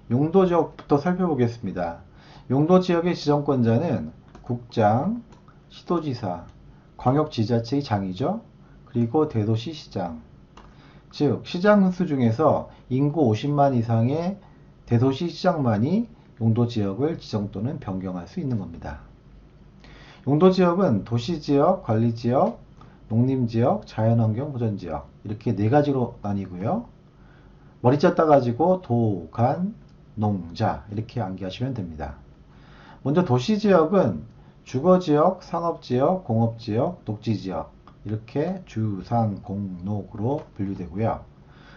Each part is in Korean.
용도지역부터 살펴보겠습니다. 용도지역의 지정권자는 국장, 시도지사, 광역지자체의 장이죠. 그리고 대도시시장. 즉 시장 흡수 중에서 인구 50만 이상의 대도시 시장만이 용도지역을 지정 또는 변경할 수 있는 겁니다. 용도지역은 도시지역, 관리지역, 농림지역, 자연환경 보전지역 이렇게 네 가지로 나뉘고요. 머리자 따가지고 도, 간, 농, 자 이렇게 암기하시면 됩니다. 먼저 도시지역은 주거지역, 상업지역, 공업지역, 녹지지역 이렇게 주, 상, 공, 녹으로 분류되고요.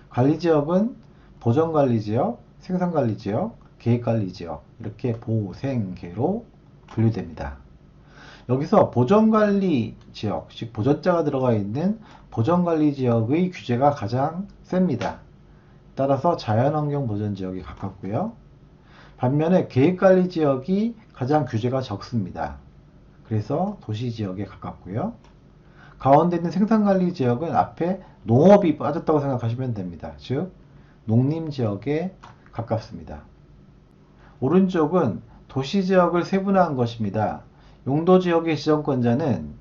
관리지역은 보전관리지역, 생산관리지역, 계획관리지역 이렇게 보, 생, 계로 분류됩니다. 여기서 보전관리지역, 즉 보전자가 들어가 있는 보전관리지역의 규제가 가장 셉니다. 따라서 자연환경 보전지역이 가깝고요. 반면에 계획관리지역이 가장 규제가 적습니다. 그래서 도시지역에 가깝고요. 가운데 있는 생산관리지역은 앞에 농업이 빠졌다고 생각하시면 됩니다. 즉 농림지역에 가깝습니다. 오른쪽은 도시지역을 세분화한 것입니다. 용도지역의 지정권자는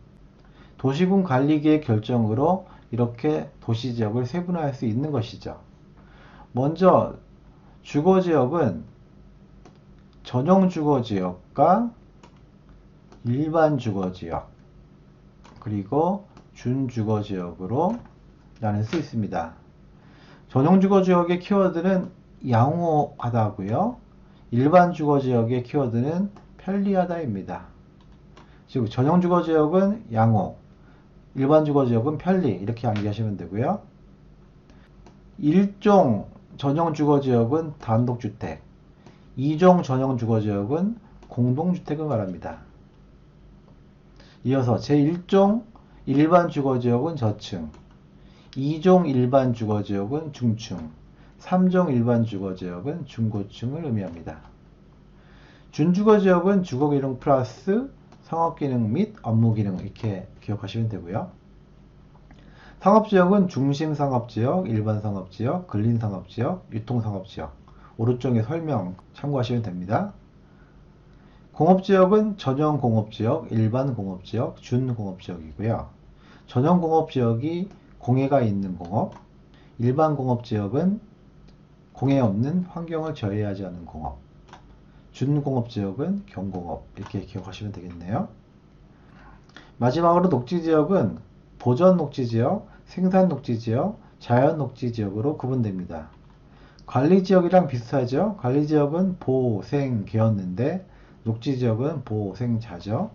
도시군 관리계획 결정으로 이렇게 도시지역을 세분화할 수 있는 것이죠. 먼저 주거지역은 전용주거지역과 일반주거지역 그리고 준주거지역으로 나눌 수 있습니다. 전용주거지역의 키워드는 양호하다고요. 일반주거지역의 키워드는 편리하다입니다. 즉 전용주거지역은 양호, 일반주거지역은 편리 이렇게 암기하시면 되고요. 1종 전용주거지역은 단독주택, 2종 전용주거지역은 공동주택을 말합니다. 이어서 제1종 일반주거지역은 저층, 2종 일반주거지역은 중층, 3종 일반주거지역은 중고층을 의미합니다. 준주거지역은 주거기능 플러스 상업기능 및 업무기능 이렇게 기억하시면 되고요. 상업지역은 중심상업지역, 일반상업지역, 근린상업지역, 유통상업지역 오른쪽에 설명 참고하시면 됩니다. 공업지역은 전용공업지역, 일반공업지역, 준공업지역이고요. 전용공업지역이 공해가 있는 공업, 일반공업지역은 공해 없는 환경을 저해하지 않은 공업, 준공업지역은 경공업 이렇게 기억하시면 되겠네요. 마지막으로 녹지지역은 보전녹지지역, 생산녹지지역, 자연녹지지역으로 구분됩니다. 관리지역이랑 비슷하죠. 관리지역은 보, 생, 개였는데 녹지지역은 보, 생, 자죠.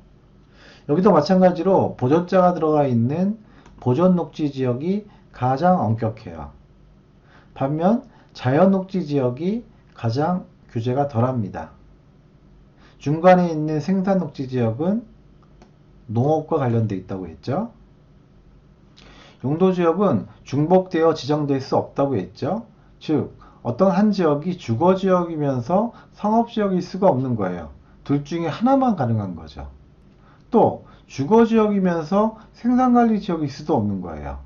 여기도 마찬가지로 보전자가 들어가 있는 보전녹지지역이 가장 엄격해요. 반면 자연녹지지역이 가장 규제가 덜합니다. 중간에 있는 생산녹지지역은 농업과 관련되어 있다고 했죠. 용도지역은 중복되어 지정될 수 없다고 했죠. 즉 어떤 한 지역이 주거지역이면서 상업지역일 수가 없는 거예요. 둘 중에 하나만 가능한 거죠. 또 주거지역이면서 생산관리지역일 수도 없는 거예요.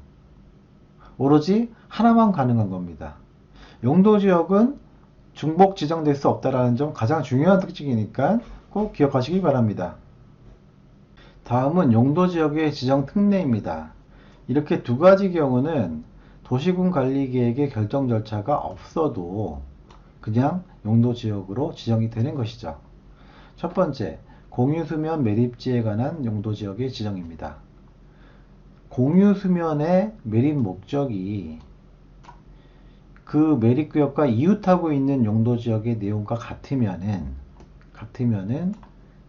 오로지 하나만 가능한 겁니다. 용도지역은 중복 지정될 수 없다는 점 가장 중요한 특징이니까 꼭 기억하시기 바랍니다. 다음은 용도지역의 지정 특례입니다. 이렇게 두 가지 경우는 도시군 관리계획의 결정 절차가 없어도 그냥 용도지역으로 지정이 되는 것이죠. 첫 번째, 공유수면 매립지에 관한 용도지역의 지정입니다. 공유수면의 매립 목적이 그 매립구역과 이웃하고 있는 용도지역의 내용과 같으면은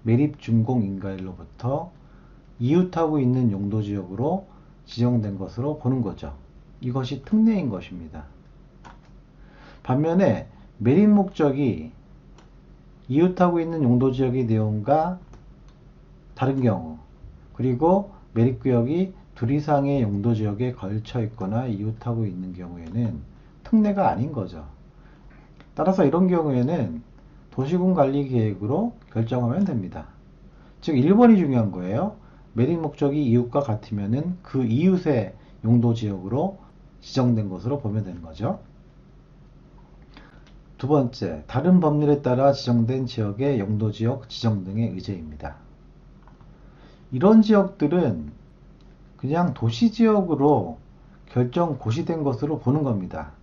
매립준공인가일로부터 이웃하고 있는 용도지역으로 지정된 것으로 보는 거죠. 이것이 특례인 것입니다. 반면에 매립 목적이 이웃하고 있는 용도지역의 내용과 다른 경우 그리고 매립구역이 둘 이상의 용도지역에 걸쳐 있거나 이웃하고 있는 경우에는 특례가 아닌 거죠. 따라서 이런 경우에는 도시군 관리 계획으로 결정하면 됩니다. 즉 1번이 중요한 거예요. 매립 목적이 이웃과 같으면은 그 이웃의 용도지역으로 지정된 것으로 보면 되는 거죠. 두 번째, 다른 법률에 따라 지정된 지역의 용도지역 지정 등의 의제입니다. 이런 지역들은 그냥 도시지역으로 결정 고시된 것으로 보는 겁니다.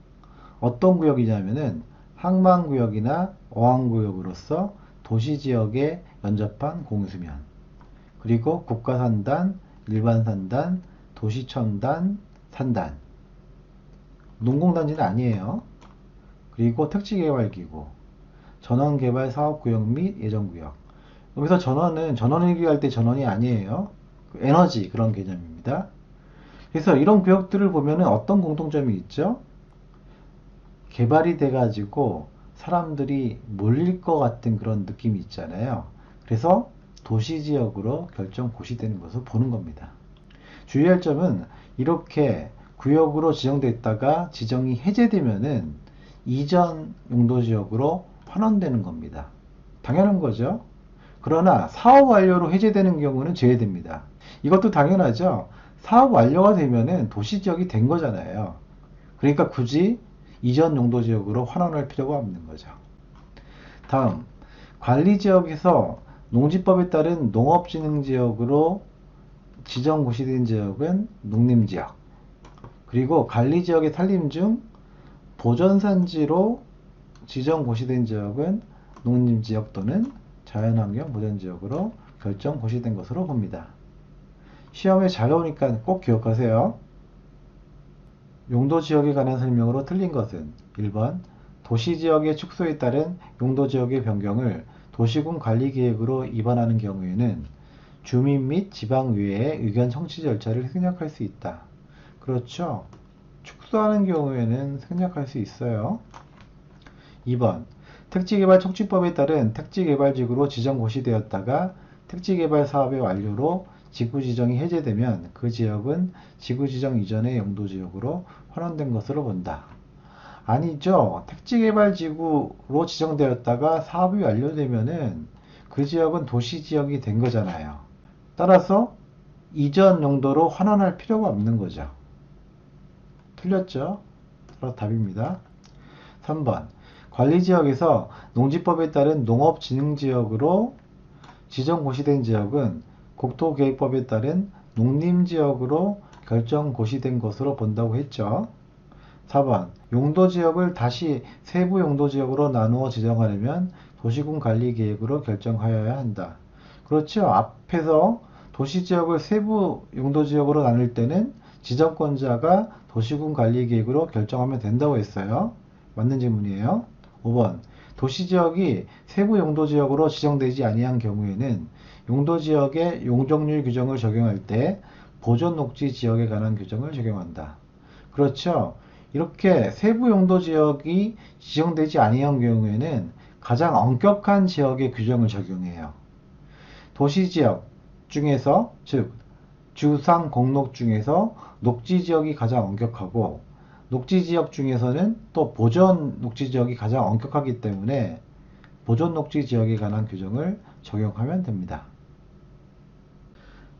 어떤 구역이냐면은 항만구역이나 어항구역으로서 도시지역에 연접한 공수면, 그리고 국가산단, 일반산단, 도시첨단, 산단, 농공단지는 아니에요. 그리고 택지개발기구, 전원개발사업구역 및 예정구역. 여기서 전원은 전원 얘기할 때 전원이 아니에요. 에너지 그런 개념입니다. 그래서 이런 구역들을 보면은 어떤 공통점이 있죠? 개발이 돼가지고 사람들이 몰릴 것 같은 그런 느낌이 있잖아요. 그래서 도시지역으로 결정 고시되는 것을 보는 겁니다. 주의할 점은 이렇게 구역으로 지정되어 있다가 지정이 해제되면은 이전 용도지역으로 환원되는 겁니다. 당연한 거죠. 그러나 사업 완료로 해제되는 경우는 제외됩니다. 이것도 당연하죠. 사업 완료가 되면은 도시지역이 된 거잖아요. 그러니까 굳이 이전 용도지역으로 환원할 필요가 없는 거죠. 다음, 관리지역에서 농지법에 따른 농업진흥지역으로 지정 고시된 지역은 농림지역, 그리고 관리지역의 산림 중 보전산지로 지정 고시된 지역은 농림지역 또는 자연환경 보전지역으로 결정 고시된 것으로 봅니다. 시험에 잘 나오니까 꼭 기억하세요. 용도지역에 관한 설명으로 틀린 것은 1번 도시지역의 축소에 따른 용도지역의 변경을 도시군 관리계획으로 입안하는 경우에는 주민 및 지방의회의 의견 청취 절차를 생략할 수 있다. 그렇죠. 축소하는 경우에는 생략할 수 있어요. 2번 택지개발 촉진법에 따른 택지개발지구로 지정 고시되었다가 택지개발 사업의 완료로 지구 지정이 해제되면 그 지역은 지구 지정 이전의 용도지역으로 환원된 것으로 본다. 아니죠. 택지개발지구로 지정되었다가 사업이 완료되면은 그 지역은 도시지역이 된 거잖아요. 따라서 이전 용도로 환원할 필요가 없는 거죠. 틀렸죠? 따라서 답입니다. 3번 관리지역에서 농지법에 따른 농업진흥지역으로 지정 고시된 지역은 국토계획법에 따른 농림지역으로 결정 고시된 것으로 본다고 했죠. 4번 용도지역을 다시 세부 용도지역으로 나누어 지정하려면 도시군 관리계획으로 결정하여야 한다. 그렇죠. 앞에서 도시지역을 세부 용도지역으로 나눌 때는 지정권자가 도시군 관리계획으로 결정하면 된다고 했어요. 맞는 질문이에요. 5번 도시지역이 세부 용도지역으로 지정되지 아니한 경우에는 용도지역의 용적률 규정을 적용할 때 보존녹지지역에 관한 규정을 적용한다. 그렇죠. 이렇게 세부 용도지역이 지정되지 아니한 경우에는 가장 엄격한 지역의 규정을 적용해요. 도시지역 중에서 즉 주상 공록 중에서 녹지지역이 가장 엄격하고 녹지지역 중에서는 또 보존 녹지지역이 가장 엄격하기 때문에 보존 녹지지역에 관한 규정을 적용하면 됩니다.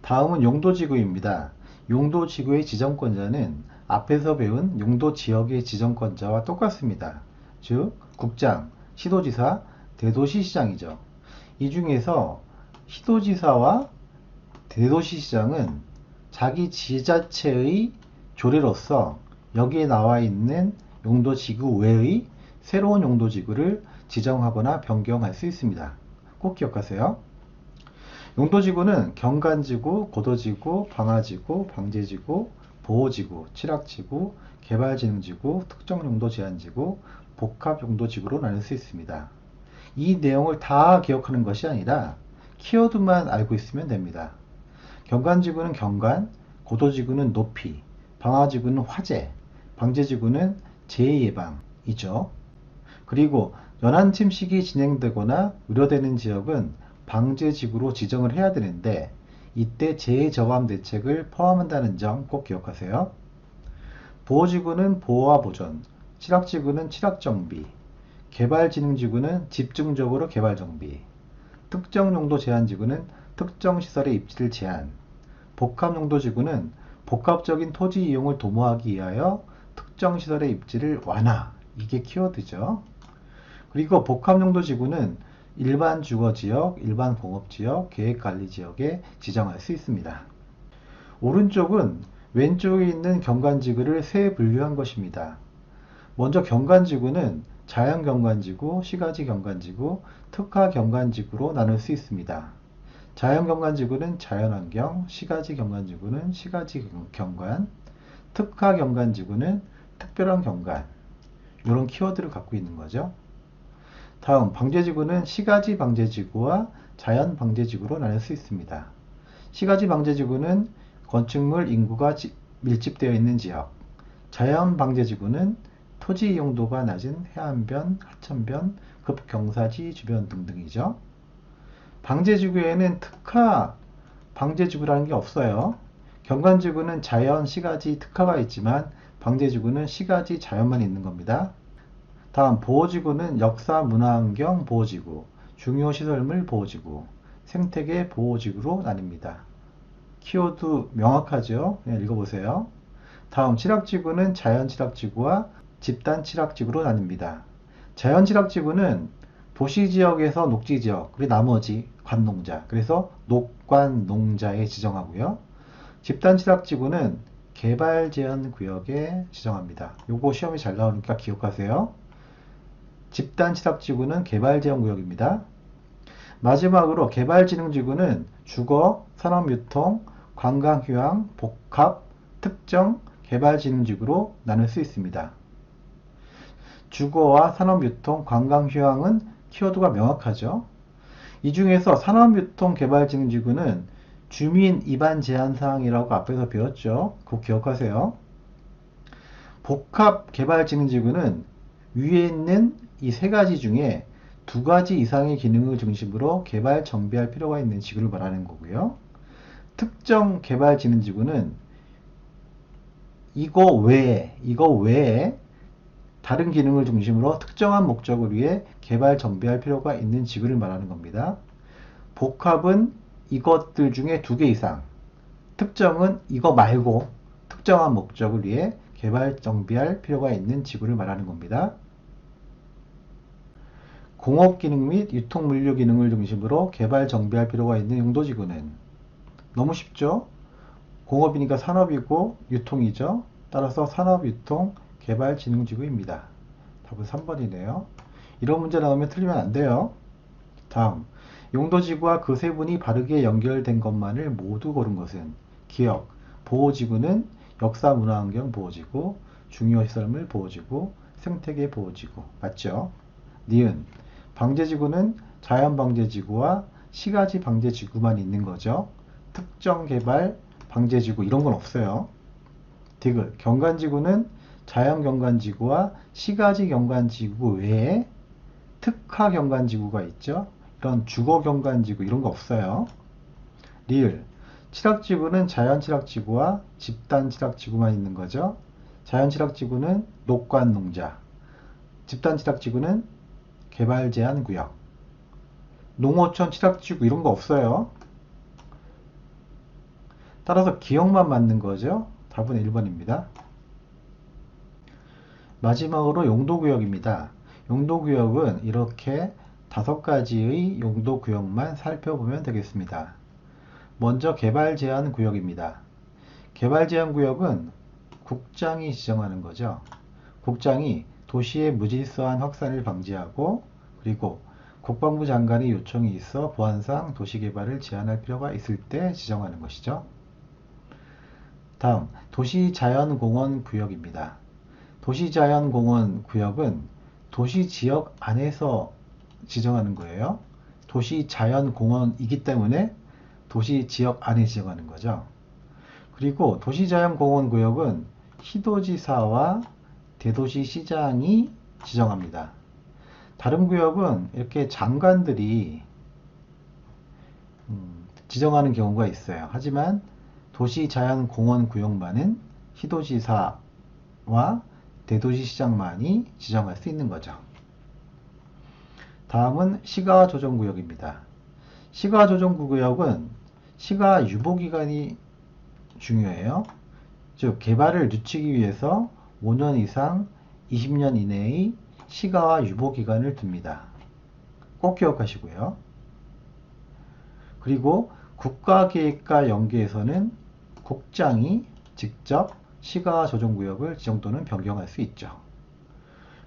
다음은 용도지구입니다. 용도지구의 지정권자는 앞에서 배운 용도지역의 지정권자와 똑같습니다. 즉 국장, 시도지사, 대도시시장이죠. 이 중에서 시도지사와 대도시시장은 자기 지자체의 조례로서 여기에 나와 있는 용도지구 외의 새로운 용도지구를 지정하거나 변경할 수 있습니다. 꼭 기억하세요. 용도지구는 경관지구, 고도지구, 방화지구, 방제지구, 보호지구, 칠학지구, 개발진흥지구, 특정용도제한지구, 복합용도지구로 나눌 수 있습니다. 이 내용을 다 기억하는 것이 아니라 키워드만 알고 있으면 됩니다. 경관지구는 경관, 고도지구는 높이, 방화지구는 화재, 방제지구는 재해 예방이죠. 그리고 연안 침식이 진행되거나 우려되는 지역은 방제지구로 지정을 해야 되는데 이때 재해 저감 대책을 포함한다는 점 꼭 기억하세요. 보호지구는 보호와 보존, 칠학지구는 칠학정비, 개발진흥지구는 집중적으로 개발정비, 특정용도 제한지구는 특정시설의 입지를 제한, 복합용도지구는 복합적인 토지 이용을 도모하기 위하여 특정시설의 입지를 완화. 이게 키워드죠. 그리고 복합용도지구는 일반 주거지역, 일반 공업지역, 계획관리지역에 지정할 수 있습니다. 오른쪽은 왼쪽에 있는 경관지구를 세 분류한 것입니다. 먼저 경관지구는 자연경관지구, 시가지경관지구, 특화경관지구로 나눌 수 있습니다. 자연경관지구는 자연환경, 시가지경관지구는 시가지경관, 특화경관지구는 특별한 경관, 이런 키워드를 갖고 있는 거죠. 다음 방제지구는 시가지 방제지구와 자연 방제지구로 나눌 수 있습니다. 시가지 방제지구는 건축물 인구가 밀집되어 있는 지역, 자연 방제지구는 토지 이용도가 낮은 해안변, 하천변, 급경사지 주변 등등이죠. 방제지구에는 특화 방제지구라는 게 없어요. 경관지구는 자연, 시가지, 특화가 있지만 방제지구는 시가지, 자연만 있는 겁니다. 다음 보호지구는 역사 문화환경 보호지구, 중요시설물 보호지구, 생태계 보호지구로 나뉩니다. 키워드 명확하죠? 그냥 읽어보세요. 다음 칠학지구는 자연칠학지구와 집단칠학지구로 나뉩니다. 자연칠학지구는 도시지역에서 녹지지역, 그리고 나머지 관농자, 그래서 녹관농자에 지정하고요. 집단칠학지구는 개발제한구역에 지정합니다. 요거 시험이 잘 나오니까 기억하세요. 집단칠학지구는 개발제한구역입니다. 마지막으로 개발진흥지구는 주거, 산업유통, 관광휴양, 복합, 특정, 개발진흥지구로 나눌 수 있습니다. 주거와 산업유통, 관광휴양은 키워드가 명확하죠. 이 중에서 산업유통 개발진흥지구는 주민 입안 제한사항이라고 앞에서 배웠죠. 꼭 기억하세요. 복합 개발진흥지구는 위에 있는 이 세 가지 중에 두 가지 이상의 기능을 중심으로 개발 정비할 필요가 있는 지구를 말하는 거고요. 특정 개발진흥지구는 이거 외에 다른 기능을 중심으로 특정한 목적을 위해 개발 정비할 필요가 있는 지구를 말하는 겁니다. 복합은 이것들 중에 두 개 이상, 특정은 이거 말고 특정한 목적을 위해 개발 정비할 필요가 있는 지구를 말하는 겁니다. 공업 기능 및 유통 물류 기능을 중심으로 개발 정비할 필요가 있는 용도지구는 너무 쉽죠? 공업이니까 산업이고 유통이죠. 따라서 산업유통 개발진흥지구입니다. 답은 3번이네요. 이런 문제 나오면 틀리면 안 돼요. 다음, 용도지구와 그 세 분이 바르게 연결된 것만을 모두 고른 것은 기억, 보호지구는 역사문화환경 보호지구, 중요시설물 보호지구, 생태계 보호지구 맞죠? 니은, 방제지구는 자연방제지구와 시가지 방제지구만 있는 거죠. 특정개발 방제지구 이런 건 없어요. 디귿, 경관지구는 자연경관지구와 시가지 경관지구 외에 특화 경관지구가 있죠. 이런 주거 경관지구 이런 거 없어요. 리을, 칠학지구는 자연칠학지구와 집단칠학지구만 있는 거죠. 자연칠학지구는 녹관농자, 집단칠학지구는 개발제한구역, 농어촌 칠학지구 이런 거 없어요. 따라서 기억만 맞는 거죠. 답은 1번입니다. 마지막으로 용도구역입니다. 용도구역은 이렇게 5가지의 용도구역만 살펴보면 되겠습니다. 먼저 개발제한구역입니다. 개발제한구역은 국장이 지정하는 거죠. 국장이 도시의 무질서한 확산을 방지하고 그리고 국방부 장관의 요청이 있어 보안상 도시개발을 제한할 필요가 있을 때 지정하는 것이죠. 다음, 도시자연공원구역입니다. 도시자연공원구역은 도시지역 안에서 지정하는 거예요. 도시자연공원이기 때문에 도시지역 안에 지정하는 거죠. 그리고 도시자연공원구역은 시도지사와 대도시시장이 지정합니다. 다른 구역은 이렇게 장관들이 지정하는 경우가 있어요. 하지만 도시자연공원구역만은 시도지사와 대도시시장만이 지정할 수 있는 거죠. 다음은 시가조정구역입니다. 시가조정구역은 시가 유보기간이 중요해요. 즉 개발을 늦추기 위해서 5년 이상 20년 이내의 시가와 유보기간을 둡니다. 꼭 기억하시고요. 그리고 국가계획과 연계에서는 국장이 직접 시가 조정구역을 지정 또는 변경할 수 있죠.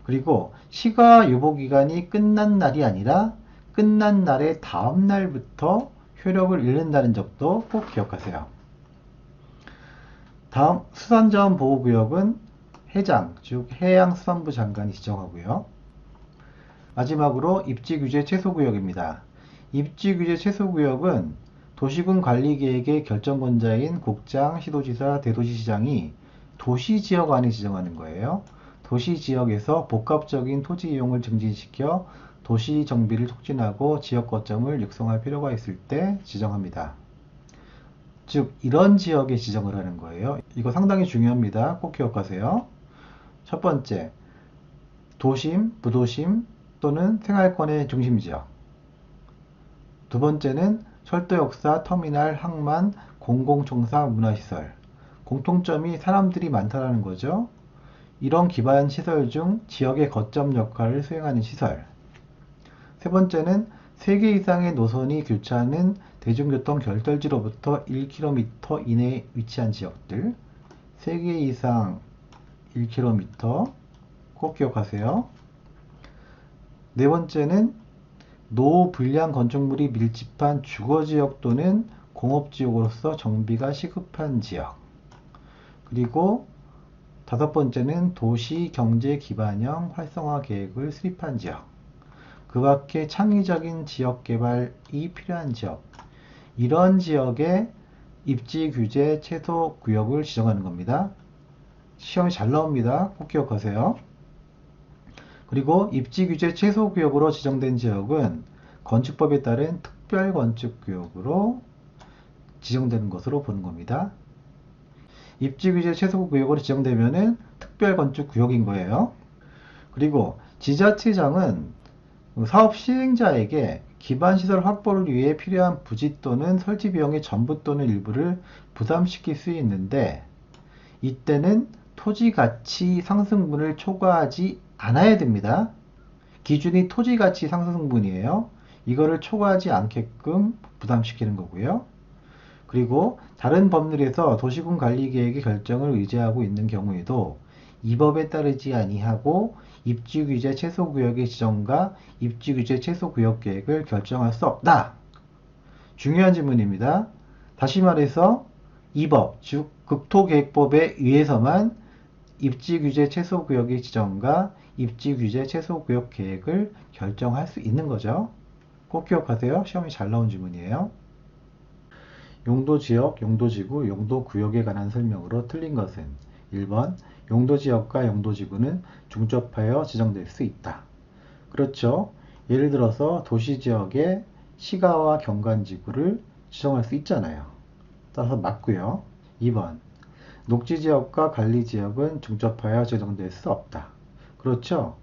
그리고 시가 유보기간이 끝난 날이 아니라 끝난 날의 다음 날부터 효력을 잃는다는 점도 꼭 기억하세요. 다음 수산자원보호구역은 해장, 즉 해양수산부 장관이 지정하고요. 마지막으로 입지규제 최소구역입니다. 입지규제 최소구역은 도시군 관리계획의 결정권자인 국장, 시도지사, 대도시시장이 도시지역 안에 지정하는 거예요. 도시지역에서 복합적인 토지 이용을 증진시켜 도시 정비를 촉진하고 지역 거점을 육성할 필요가 있을 때 지정합니다. 즉 이런 지역에 지정을 하는 거예요. 이거 상당히 중요합니다. 꼭 기억하세요. 첫 번째, 도심, 부도심 또는 생활권의 중심지역. 두 번째는 철도 역사, 터미널, 항만, 공공청사, 문화시설. 공통점이 사람들이 많다라는 거죠. 이런 기반 시설 중 지역의 거점 역할을 수행하는 시설. 세 번째는 3개 이상의 노선이 교차하는 대중교통 결덜지로부터 1km 이내에 위치한 지역들. 3개 이상 1km 꼭 기억하세요. 네 번째는 노불량 건축물이 밀집한 주거지역 또는 공업지역으로서 정비가 시급한 지역. 그리고 다섯 번째는 도시 경제 기반형 활성화 계획을 수립한 지역. 그 밖에 창의적인 지역 개발이 필요한 지역. 이런 지역에 입지 규제 최소 구역을 지정하는 겁니다. 시험이 잘 나옵니다. 꼭 기억하세요. 그리고 입지 규제 최소 구역으로 지정된 지역은 건축법에 따른 특별 건축 구역으로 지정되는 것으로 보는 겁니다. 입지 규제 최소 구역으로 지정되면은 특별 건축 구역인 거예요. 그리고 지자체장은 사업 시행자에게 기반시설 확보를 위해 필요한 부지 또는 설치 비용의 전부 또는 일부를 부담시킬 수 있는데 이때는 토지 가치 상승분을 초과하지 않아야 됩니다. 기준이 토지 가치 상승분이에요. 이거를 초과하지 않게끔 부담시키는 거고요. 그리고 다른 법률에서 도시군 관리계획의 결정을 의지하고 있는 경우에도 이 법에 따르지 아니하고 입지규제 최소구역의 지정과 입지규제 최소구역계획을 결정할 수 없다. 중요한 질문입니다. 다시 말해서 이 법, 즉 국토계획법에 의해서만 입지규제 최소구역의 지정과 입지규제 최소구역 계획을 결정할 수 있는 거죠. 꼭 기억하세요. 시험이 잘 나온 질문이에요. 용도지역, 용도지구, 용도구역에 관한 설명으로 틀린 것은 1번 용도지역과 용도지구는 중첩하여 지정될 수 있다. 그렇죠. 예를 들어서 도시지역에 시가와 경관지구를 지정할 수 있잖아요. 따라서 맞고요. 2번 녹지지역과 관리지역은 중첩하여 지정될 수 없다. 그렇죠.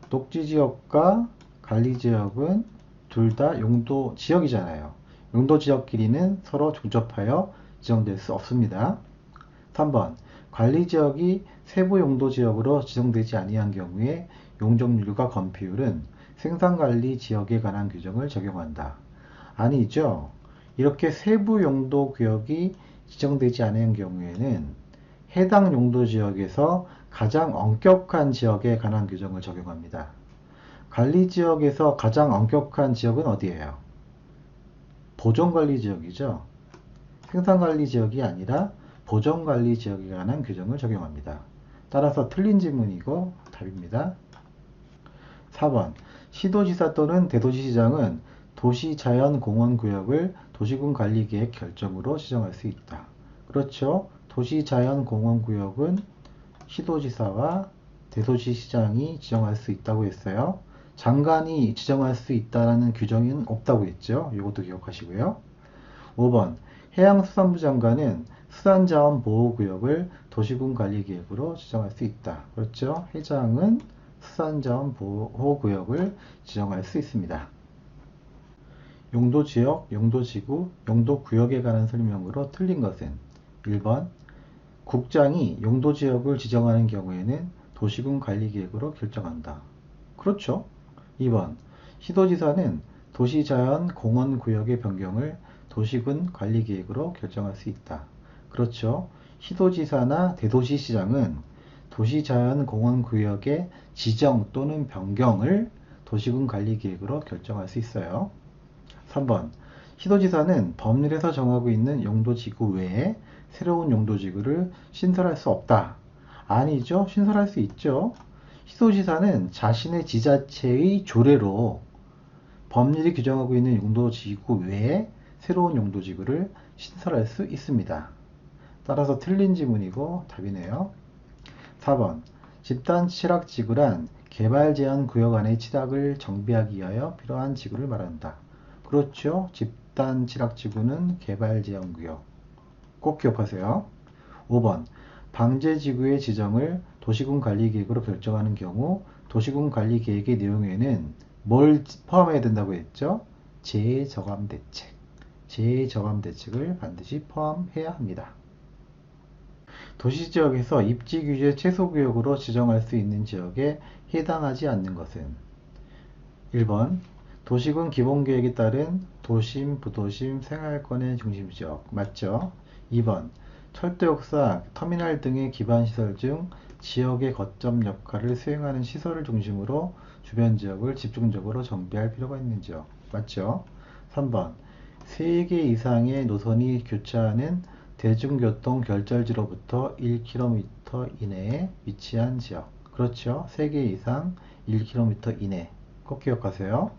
녹지지역과 관리지역은 둘 다 용도지역이잖아요. 용도지역끼리는 서로 중첩하여 지정될 수 없습니다. 3번 관리지역이 세부 용도지역으로 지정되지 아니한 경우에 용적률과 건폐율은 생산관리지역에 관한 규정을 적용한다. 아니죠. 이렇게 세부 용도구역이 지정되지 않은 경우에는 해당 용도지역에서 가장 엄격한 지역에 관한 규정을 적용합니다. 관리지역에서 가장 엄격한 지역은 어디예요? 보존관리지역이죠. 생산관리지역이 아니라 보존관리지역에 관한 규정을 적용합니다. 따라서 틀린 질문이고 답입니다. 4번 시도지사 또는 대도시시장은 도시자연공원구역을 도시군 관리계획 결정으로 지정할 수 있다. 그렇죠. 도시자연공원구역은 시도지사와 대도시시장이 지정할 수 있다고 했어요. 장관이 지정할 수 있다는 규정은 없다고 했죠. 이것도 기억하시고요. 5번 해양수산부 장관은 수산자원보호구역을 도시군 관리계획으로 지정할 수 있다. 그렇죠. 해장은 수산자원보호구역을 지정할 수 있습니다. 용도지역, 용도지구, 용도구역에 관한 설명으로 틀린 것은 1번 국장이 용도지역을 지정하는 경우에는 도시군 관리계획으로 결정한다. 그렇죠. 2번. 시도지사는 도시자연공원구역의 변경을 도시군 관리계획으로 결정할 수 있다. 그렇죠. 시도지사나 대도시시장은 도시자연공원구역의 지정 또는 변경을 도시군 관리계획으로 결정할 수 있어요. 3번. 시도지사는 법률에서 정하고 있는 용도지구 외에 새로운 용도지구를 신설할 수 없다. 아니죠. 신설할 수 있죠. 시도지사는 자신의 지자체의 조례로 법률이 규정하고 있는 용도지구 외에 새로운 용도지구를 신설할 수 있습니다. 따라서 틀린 지문이고 답이네요. 4번. 집단 취락지구란 개발 제한 구역 안의 취락을 정비하기 위하여 필요한 지구를 말한다. 그렇죠. 집단 취락지구는 개발 제한 구역. 꼭 기억하세요. 5번. 방제지구의 지정을 도시군 관리계획으로 결정하는 경우 도시군 관리계획의 내용에는 뭘 포함해야 된다고 했죠? 재해저감 대책. 재해저감 대책을 반드시 포함해야 합니다. 도시지역에서 입지규제 최소구역으로 지정할 수 있는 지역에 해당하지 않는 것은 1번. 도시군 기본계획에 따른 도심, 부도심, 생활권의 중심지역. 맞죠? 2번. 철도역사, 터미널 등의 기반시설 중 지역의 거점 역할을 수행하는 시설을 중심으로 주변 지역을 집중적으로 정비할 필요가 있는 지역. 맞죠? 3번. 3개 이상의 노선이 교차하는 대중교통 결절지로부터 1km 이내에 위치한 지역. 그렇죠. 3개 이상 1km 이내. 꼭 기억하세요.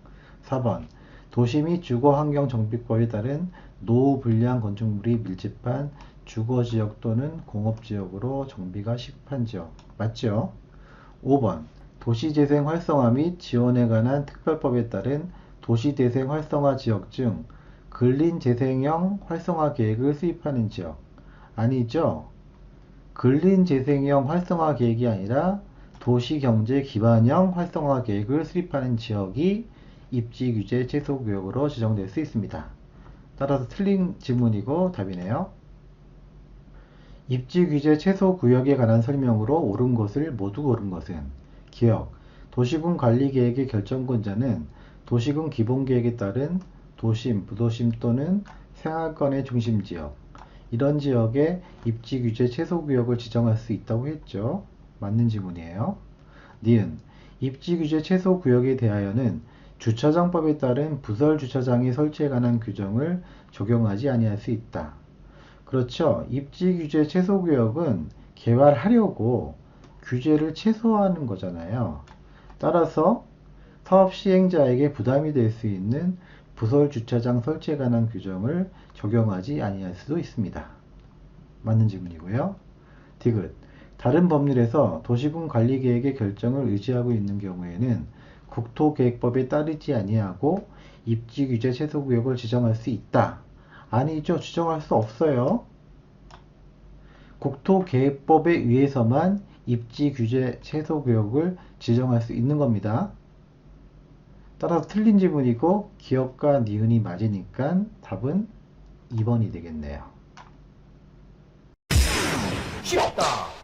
4번. 도시 및 주거환경정비법에 따른 노후 불량 건축물이 밀집한 주거지역 또는 공업지역으로 정비가 시급한 지역. 맞죠? 5번. 도시재생 활성화 및 지원에 관한 특별법에 따른 도시재생 활성화 지역 중 근린재생형 활성화 계획을 수립하는 지역. 아니죠? 근린재생형 활성화 계획이 아니라 도시경제 기반형 활성화 계획을 수립하는 지역이 입지규제 최소구역으로 지정될 수 있습니다. 따라서 틀린 지문이고 답이네요. 입지규제 최소구역에 관한 설명으로 옳은 것을 모두 고른 것은 기억. 도시군 관리계획의 결정권자는 도시군 기본계획에 따른 도심, 부도심 또는 생활권의 중심지역. 이런 지역에 입지규제 최소구역을 지정할 수 있다고 했죠. 맞는 지문이에요. 니은. 입지규제 최소구역에 대하여는 주차장법에 따른 부설주차장의 설치에 관한 규정을 적용하지 아니할 수 있다. 그렇죠. 입지규제 최소구역은 개발하려고 규제를 최소화하는 거잖아요. 따라서 사업 시행자에게 부담이 될 수 있는 부설주차장 설치에 관한 규정을 적용하지 아니할 수도 있습니다. 맞는 질문이고요. 디귿. 다른 법률에서 도시군 관리계획의 결정을 의지하고 있는 경우에는 국토계획법에 따르지 아니하고 입지규제 최소구역을 지정할 수 있다. 아니죠. 지정할 수 없어요. 국토계획법에 의해서만 입지규제 최소구역을 지정할 수 있는 겁니다. 따라서 틀린 지문이고 기억과 니은이 맞으니까 답은 2번이 되겠네요. 쉽다.